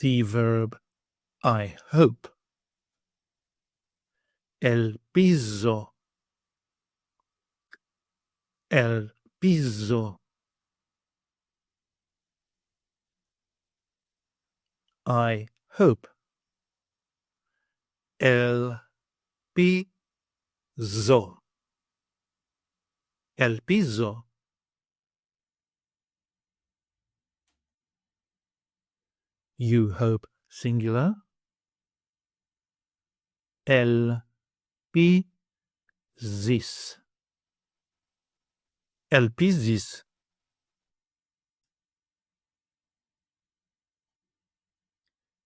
the verb I hope. Ελπίζω. Ελπίζω. I hope. Ελπίζω. Ελπίζω. You hope singular. Ελπίζεις. Ελπίζεις.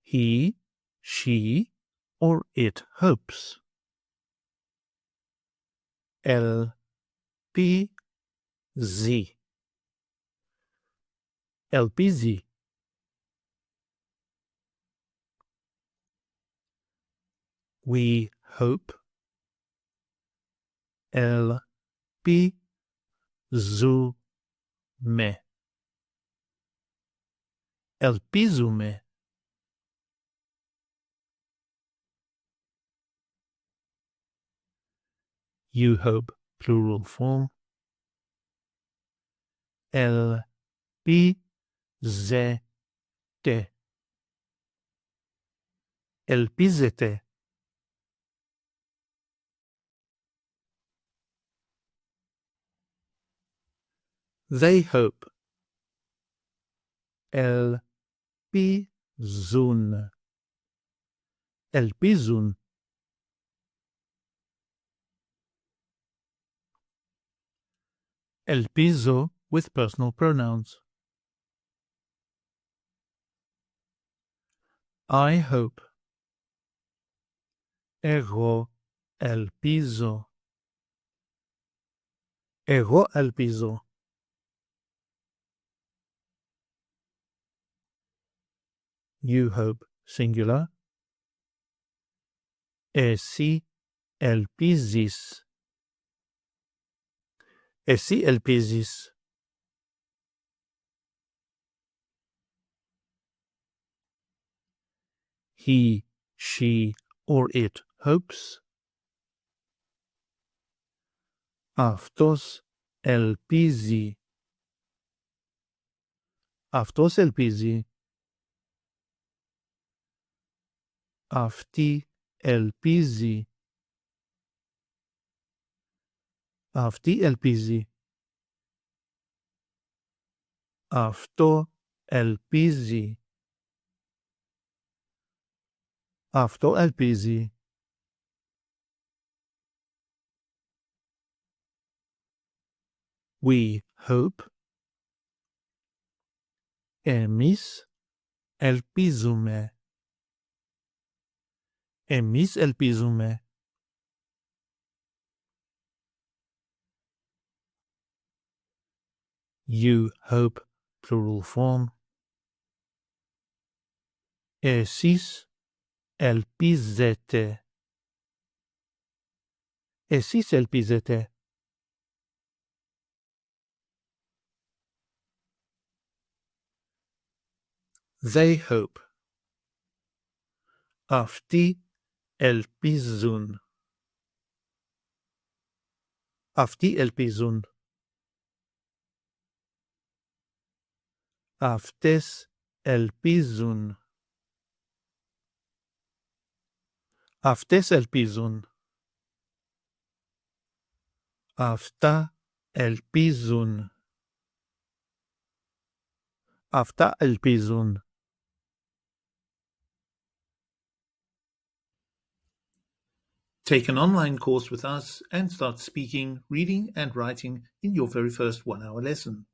He, she, or it hopes. Ελπίζει. Ελπίζει. We hope. Ελπίζουμε. Ελπίζουμε. You hope, plural form. Ελπίζετε. Ελπίζετε. They hope. Ελπίζουν. Ελπίζουν. Ελπίζω with personal pronouns. I hope. Εγώ ελπίζω. Εγώ ελπίζω. You hope singular. Εσύ ελπίζεις. Εσύ ελπίζεις. He, she, or it hopes. Αυτός ελπίζει. Αυτός ελπίζει. Αυτή ελπίζει. Αυτή ελπίζει. Αυτό ελπίζει. Αυτό ελπίζει. We hope. Εμείς ελπίζουμε. Εμείς ελπίζουμε. You hope, plural form. Εσείς ελπίζετε. Εσείς ελπίζετε. They hope. Αυτοί ελπίζουν. Αυτοί ελπίζουν. Αυτές ελπίζουν. Αυτές ελπίζουν. Αυτά ελπίζουν. Αυτά ελπίζουν. Take an online course with us and start speaking, reading and writing in your very first 1-hour lesson.